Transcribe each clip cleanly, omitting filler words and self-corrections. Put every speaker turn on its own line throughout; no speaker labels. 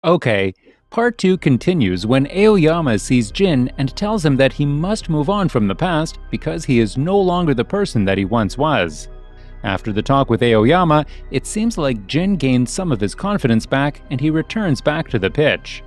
Okay, part 2 continues when Aoyama sees Jin and tells him that he must move on from the past because he is no longer the person that he once was. After the talk with Aoyama, it seems like Jin gained some of his confidence back and he returns back to the pitch.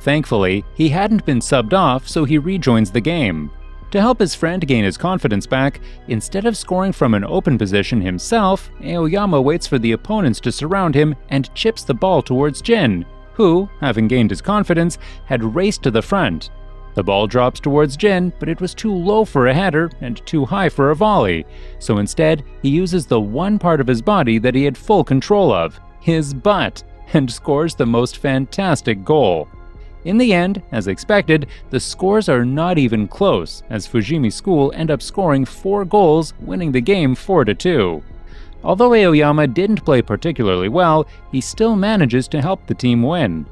Thankfully, he hadn't been subbed off, so he rejoins the game. To help his friend gain his confidence back, instead of scoring from an open position himself, Aoyama waits for the opponents to surround him and chips the ball towards Jin, who, having gained his confidence, had raced to the front. The ball drops towards Jin, but it was too low for a header and too high for a volley, so instead he uses the one part of his body that he had full control of, his butt, and scores the most fantastic goal. In the end, as expected, the scores are not even close, as Fujimi School end up scoring 4 goals, winning the game 4-2. Although Aoyama didn't play particularly well, he still manages to help the team win.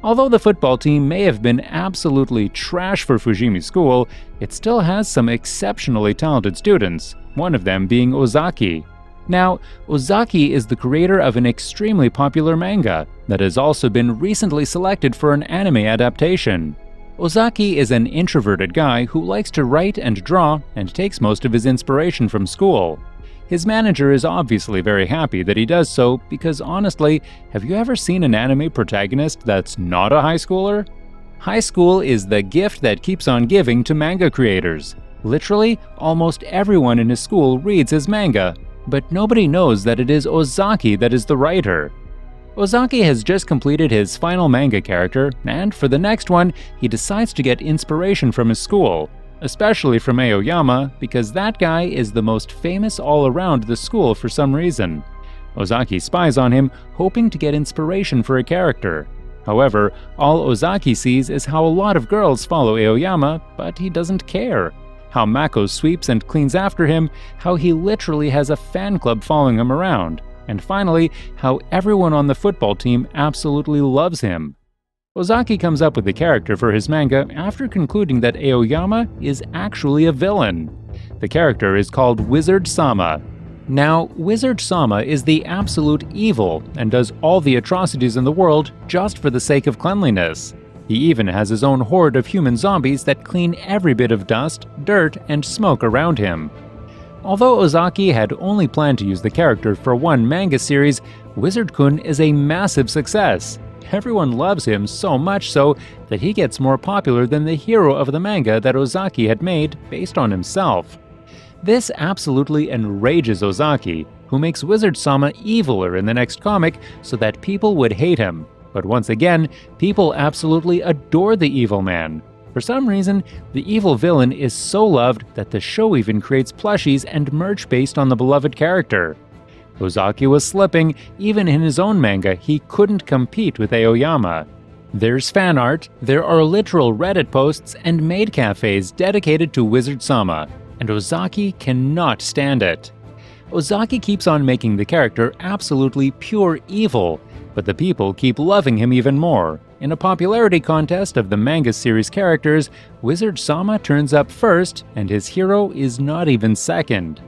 Although the football team may have been absolutely trash for Fujimi School, it still has some exceptionally talented students, one of them being Ozaki. Now, Ozaki is the creator of an extremely popular manga that has also been recently selected for an anime adaptation. Ozaki is an introverted guy who likes to write and draw and takes most of his inspiration from school. His manager is obviously very happy that he does so because honestly, have you ever seen an anime protagonist that's not a high schooler? High school is the gift that keeps on giving to manga creators. Literally, almost everyone in his school reads his manga, but nobody knows that it is Ozaki that is the writer. Ozaki has just completed his final manga character, and for the next one, he decides to get inspiration from his school, especially from Aoyama, because that guy is the most famous all around the school for some reason. Ozaki spies on him, hoping to get inspiration for a character. However, all Ozaki sees is how a lot of girls follow Aoyama, but he doesn't care. How Mako sweeps and cleans after him, how he literally has a fan club following him around, and finally, how everyone on the football team absolutely loves him. Ozaki comes up with the character for his manga after concluding that Aoyama is actually a villain. The character is called Wizard Sama. Now, Wizard Sama is the absolute evil and does all the atrocities in the world just for the sake of cleanliness. He even has his own horde of human zombies that clean every bit of dust, dirt, and smoke around him. Although Ozaki had only planned to use the character for one manga series, Wizard-kun is a massive success. Everyone loves him so much so that he gets more popular than the hero of the manga that Ozaki had made based on himself. This absolutely enrages Ozaki, who makes Wizard Sama eviler in the next comic so that people would hate him. But once again, people absolutely adore the evil man. For some reason, the evil villain is so loved that the show even creates plushies and merch based on the beloved character. Ozaki was slipping, even in his own manga he couldn't compete with Aoyama. There's fan art, there are literal Reddit posts and maid cafes dedicated to Wizard Sama, and Ozaki cannot stand it. Ozaki keeps on making the character absolutely pure evil, but the people keep loving him even more. In a popularity contest of the manga series characters, Wizard Sama turns up first, and his hero is not even second.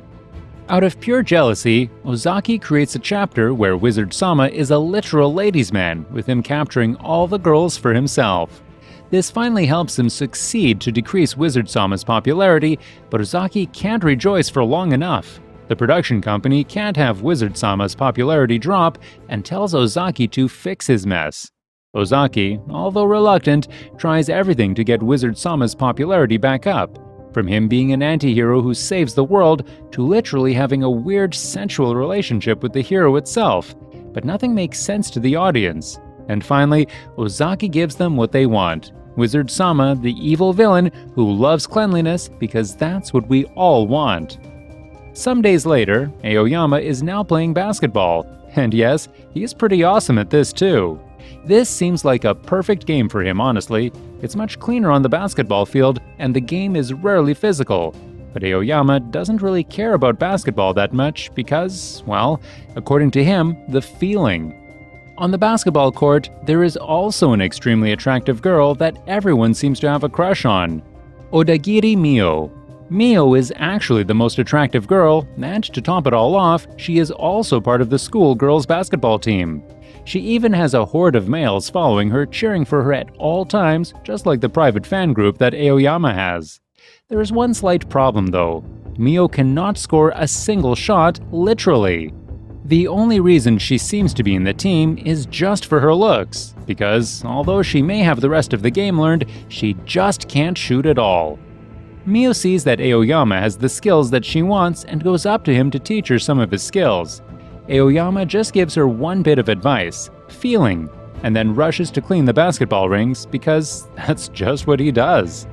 Out of pure jealousy, Ozaki creates a chapter where Wizard Sama is a literal ladies' man, with him capturing all the girls for himself. This finally helps him succeed to decrease Wizard Sama's popularity, but Ozaki can't rejoice for long enough. The production company can't have Wizard Sama's popularity drop and tells Ozaki to fix his mess. Ozaki, although reluctant, tries everything to get Wizard Sama's popularity back up, from him being an anti-hero who saves the world to literally having a weird sensual relationship with the hero itself, but nothing makes sense to the audience. And finally, Ozaki gives them what they want. Wizard Sama, the evil villain who loves cleanliness because that's what we all want. Some days later, Aoyama is now playing basketball, and yes, he is pretty awesome at this too. This seems like a perfect game for him, honestly. It's much cleaner on the basketball field, and the game is rarely physical. But Aoyama doesn't really care about basketball that much because, well, according to him, the feeling. On the basketball court, there is also an extremely attractive girl that everyone seems to have a crush on. Odagiri Mio. Mio is actually the most attractive girl, and to top it all off, she is also part of the school girls' basketball team. She even has a horde of males following her, cheering for her at all times, just like the private fan group that Aoyama has. There is one slight problem though. Mio cannot score a single shot, literally. The only reason she seems to be in the team is just for her looks, because although she may have the rest of the game learned, she just can't shoot at all. Mio sees that Aoyama has the skills that she wants and goes up to him to teach her some of his skills. Aoyama just gives her one bit of advice, feeling, and then rushes to clean the basketball rings because that's just what he does.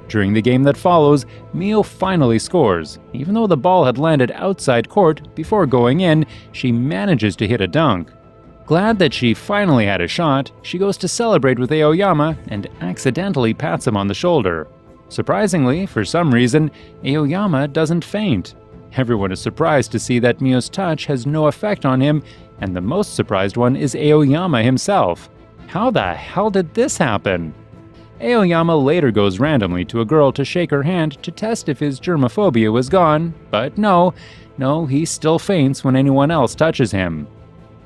During the game that follows, Mio finally scores. Even though the ball had landed outside court, before going in, she manages to hit a dunk. Glad that she finally had a shot, she goes to celebrate with Aoyama and accidentally pats him on the shoulder. Surprisingly, for some reason, Aoyama doesn't faint. Everyone is surprised to see that Mio's touch has no effect on him, and the most surprised one is Aoyama himself. How the hell did this happen? Aoyama later goes randomly to a girl to shake her hand to test if his germophobia was gone, but no, he still faints when anyone else touches him.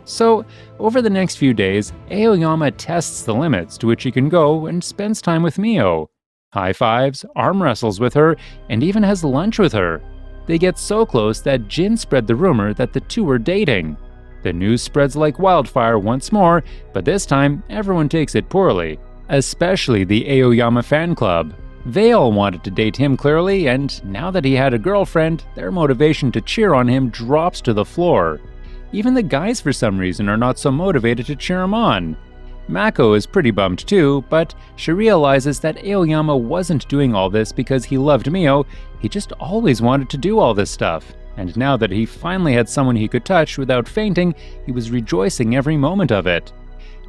So, over the next few days, Aoyama tests the limits to which he can go and spends time with Mio. High fives, arm wrestles with her, and even has lunch with her. They get so close that Jin spread the rumor that the two were dating. The news spreads like wildfire once more, but this time everyone takes it poorly, especially the Aoyama fan club. They all wanted to date him clearly, and now that he had a girlfriend, their motivation to cheer on him drops to the floor. Even the guys for some reason are not so motivated to cheer him on. Mako is pretty bummed too, but she realizes that Aoyama wasn't doing all this because he loved Mio, he just always wanted to do all this stuff. And now that he finally had someone he could touch without fainting, he was rejoicing every moment of it.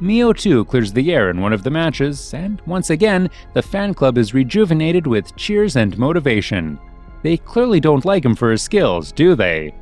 Mio too clears the air in one of the matches, and once again, the fan club is rejuvenated with cheers and motivation. They clearly don't like him for his skills, do they?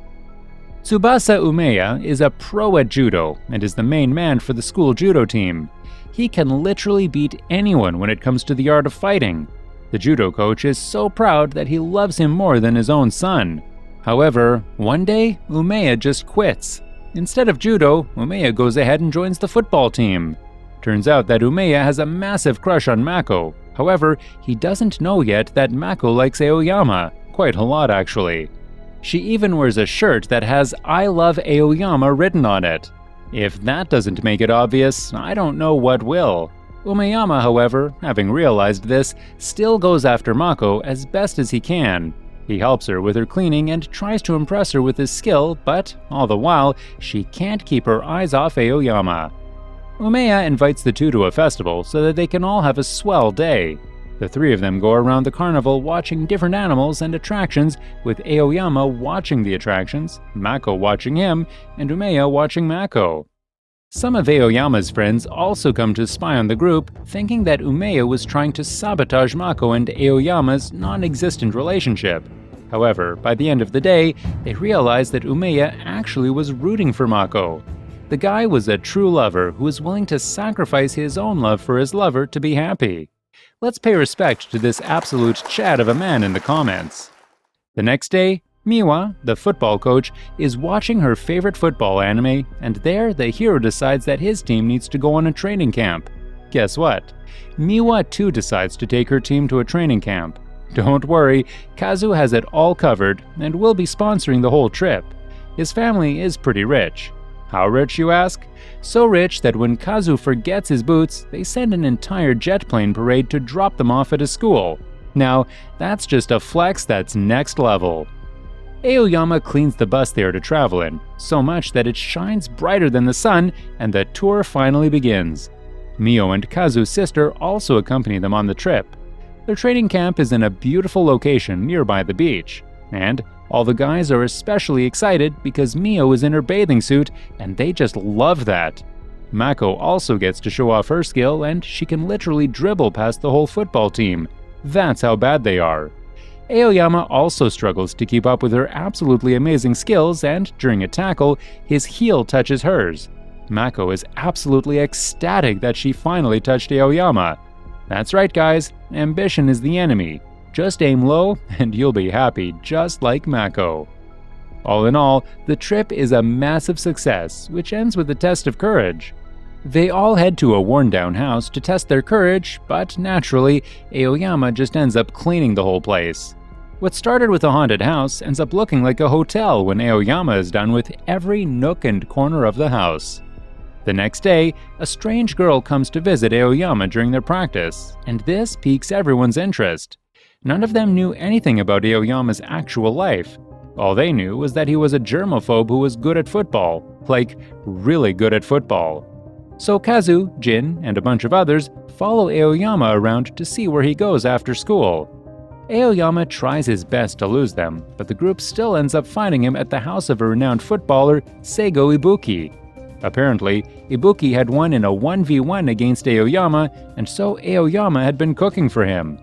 Tsubasa Umeya is a pro at judo and is the main man for the school judo team. He can literally beat anyone when it comes to the art of fighting. The judo coach is so proud that he loves him more than his own son. However, one day, Umeya just quits. Instead of judo, Umeya goes ahead and joins the football team. Turns out that Umeya has a massive crush on Mako. However, he doesn't know yet that Mako likes Aoyama, quite a lot actually. She even wears a shirt that has "I love Aoyama" written on it. If that doesn't make it obvious, I don't know what will. Umeyama, however, having realized this, still goes after Mako as best as he can. He helps her with her cleaning and tries to impress her with his skill, but all the while, she can't keep her eyes off Aoyama. Umeya invites the two to a festival so that they can all have a swell day. The three of them go around the carnival watching different animals and attractions, with Aoyama watching the attractions, Mako watching him, and Umeya watching Mako. Some of Aoyama's friends also come to spy on the group, thinking that Umeya was trying to sabotage Mako and Aoyama's non-existent relationship. However, by the end of the day, they realize that Umeya actually was rooting for Mako. The guy was a true lover who was willing to sacrifice his own love for his lover to be happy. Let's pay respect to this absolute Chad of a man in the comments. The next day, Miwa, the football coach, is watching her favorite football anime, and there the hero decides that his team needs to go on a training camp. Guess what? Miwa too decides to take her team to a training camp. Don't worry, Kazu has it all covered and will be sponsoring the whole trip. His family is pretty rich. How rich, you ask? So rich that when Kazu forgets his boots, they send an entire jet plane parade to drop them off at his school. Now, that's just a flex that's next level. Aoyama cleans the bus they are to travel in, so much that it shines brighter than the sun, and the tour finally begins. Mio and Kazu's sister also accompany them on the trip. Their training camp is in a beautiful location nearby the beach, and all the guys are especially excited because Mio is in her bathing suit, and they just love that. Mako also gets to show off her skill, and she can literally dribble past the whole football team. That's how bad they are. Aoyama also struggles to keep up with her absolutely amazing skills, and during a tackle, his heel touches hers. Mako is absolutely ecstatic that she finally touched Aoyama. That's right, guys, ambition is the enemy. Just aim low and you'll be happy just like Mako. All in all, the trip is a massive success, which ends with a test of courage. They all head to a worn-down house to test their courage, but naturally, Aoyama just ends up cleaning the whole place. What started with a haunted house ends up looking like a hotel when Aoyama is done with every nook and corner of the house. The next day, a strange girl comes to visit Aoyama during their practice, and this piques everyone's interest. None of them knew anything about Aoyama's actual life. All they knew was that he was a germaphobe who was good at football, like really good at football. So Kazu, Jin, and a bunch of others follow Aoyama around to see where he goes after school. Aoyama tries his best to lose them, but the group still ends up finding him at the house of a renowned footballer, Seigo Ibuki. Apparently, Ibuki had won in a 1v1 against Aoyama, and so Aoyama had been cooking for him.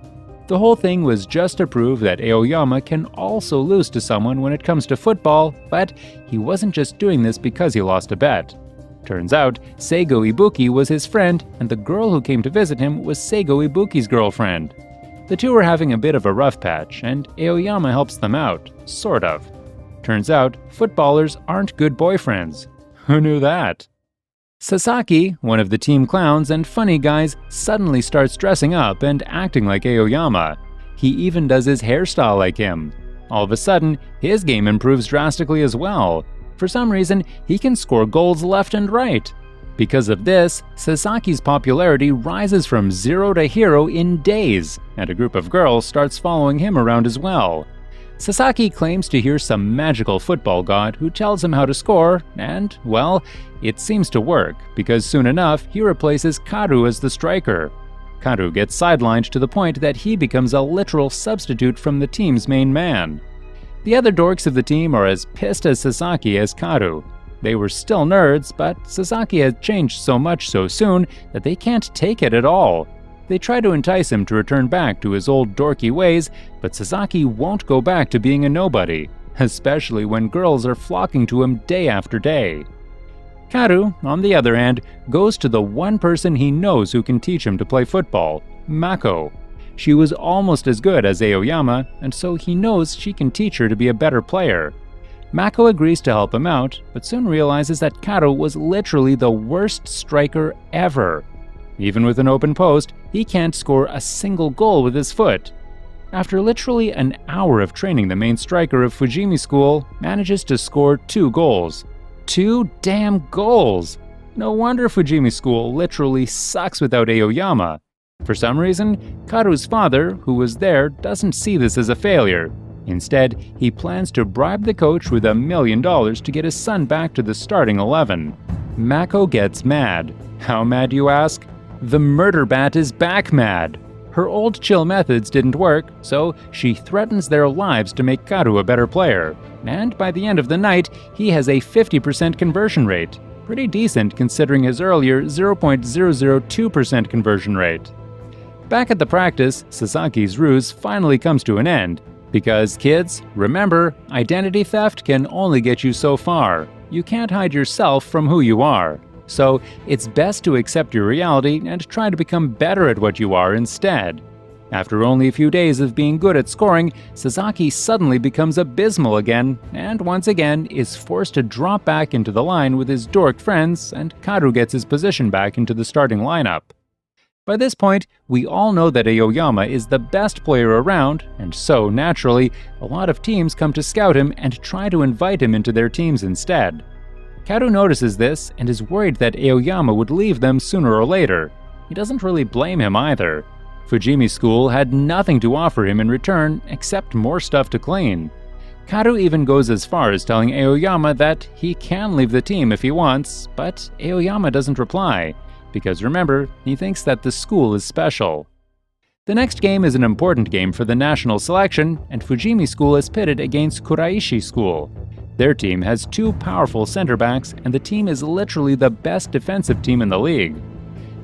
The whole thing was just to prove that Aoyama can also lose to someone when it comes to football, but he wasn't just doing this because he lost a bet. Turns out, Seigo Ibuki was his friend, and the girl who came to visit him was Seigo Ibuki's girlfriend. The two were having a bit of a rough patch, and Aoyama helps them out, sort of. Turns out, footballers aren't good boyfriends. Who knew that? Sasaki, one of the team clowns and funny guys, suddenly starts dressing up and acting like Aoyama. He even does his hairstyle like him. All of a sudden, his game improves drastically as well. For some reason, he can score goals left and right. Because of this, Sasaki's popularity rises from 0 to hero in days, and a group of girls starts following him around as well. Sasaki claims to hear some magical football god who tells him how to score, and, well, it seems to work, because soon enough he replaces Karu as the striker. Karu gets sidelined to the point that he becomes a literal substitute from the team's main man. The other dorks of the team are as pissed as Sasaki as Karu. They were still nerds, but Sasaki had changed so much so soon that they can't take it at all. They try to entice him to return back to his old dorky ways, but Sasaki won't go back to being a nobody, especially when girls are flocking to him day after day. Karu, on the other hand, goes to the one person he knows who can teach him to play football, Mako. She was almost as good as Aoyama, and so he knows she can teach her to be a better player. Mako agrees to help him out, but soon realizes that Karu was literally the worst striker ever. Even with an open post, he can't score a single goal with his foot. After literally an hour of training, the main striker of Fujimi School manages to score 2 goals. 2 damn goals! No wonder Fujimi School literally sucks without Aoyama. For some reason, Karu's father, who was there, doesn't see this as a failure. Instead, he plans to bribe the coach with $1 million to get his son back to the starting 11. Mako gets mad. How mad, you ask? The murder bat is back mad. Her old chill methods didn't work, so she threatens their lives to make Karu a better player. And by the end of the night, he has a 50% conversion rate. Pretty decent considering his earlier 0.002% conversion rate. Back at the practice, Sasaki's ruse finally comes to an end. Because, kids, remember, identity theft can only get you so far. You can't hide yourself from who you are. So, it's best to accept your reality and try to become better at what you are instead. After only a few days of being good at scoring, Sasaki suddenly becomes abysmal again, and once again is forced to drop back into the line with his dork friends, and Karu gets his position back into the starting lineup. By this point, we all know that Aoyama is the best player around, and so, naturally, a lot of teams come to scout him and try to invite him into their teams instead. Karu notices this and is worried that Aoyama would leave them sooner or later. He doesn't really blame him either. Fujimi School had nothing to offer him in return except more stuff to clean. Karu even goes as far as telling Aoyama that he can leave the team if he wants, but Aoyama doesn't reply. Because remember, he thinks that the school is special. The next game is an important game for the national selection, and Fujimi School is pitted against Kuraishi School. Their team has 2 powerful center backs, and the team is literally the best defensive team in the league.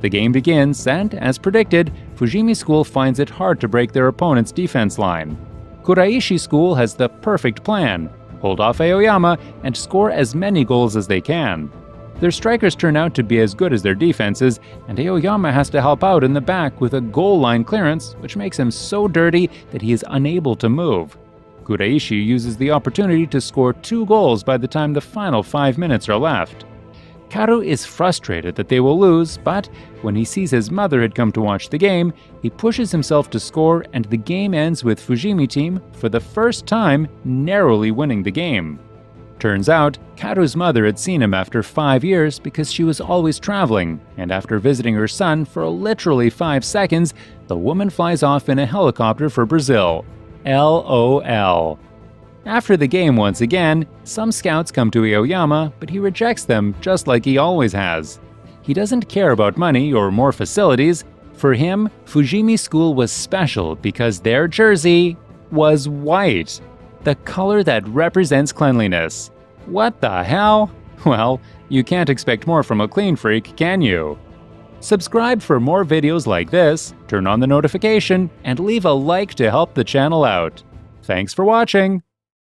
The game begins, and as predicted, Fujimi School finds it hard to break their opponent's defense line. Kuraishi School has the perfect plan: hold off Aoyama and score as many goals as they can. Their strikers turn out to be as good as their defenses, and Aoyama has to help out in the back with a goal line clearance, which makes him so dirty that he is unable to move. Kuraishi uses the opportunity to score 2 goals by the time the final 5 minutes are left. Karu is frustrated that they will lose, but when he sees his mother had come to watch the game, he pushes himself to score and the game ends with Fujimi team, for the first time, narrowly winning the game. Turns out, Karu's mother had seen him after 5 years because she was always traveling, and after visiting her son for literally 5 seconds, the woman flies off in a helicopter for Brazil. LOL. After the game once again, some scouts come to Aoyama, but he rejects them just like he always has. He doesn't care about money or more facilities. For him, Fujimi School was special because their jersey was white, the color that represents cleanliness. What the hell? Well, you can't expect more from a clean freak, can you? Subscribe for more videos like this, turn on the notification, and leave a like to help the channel out. Thanks for watching!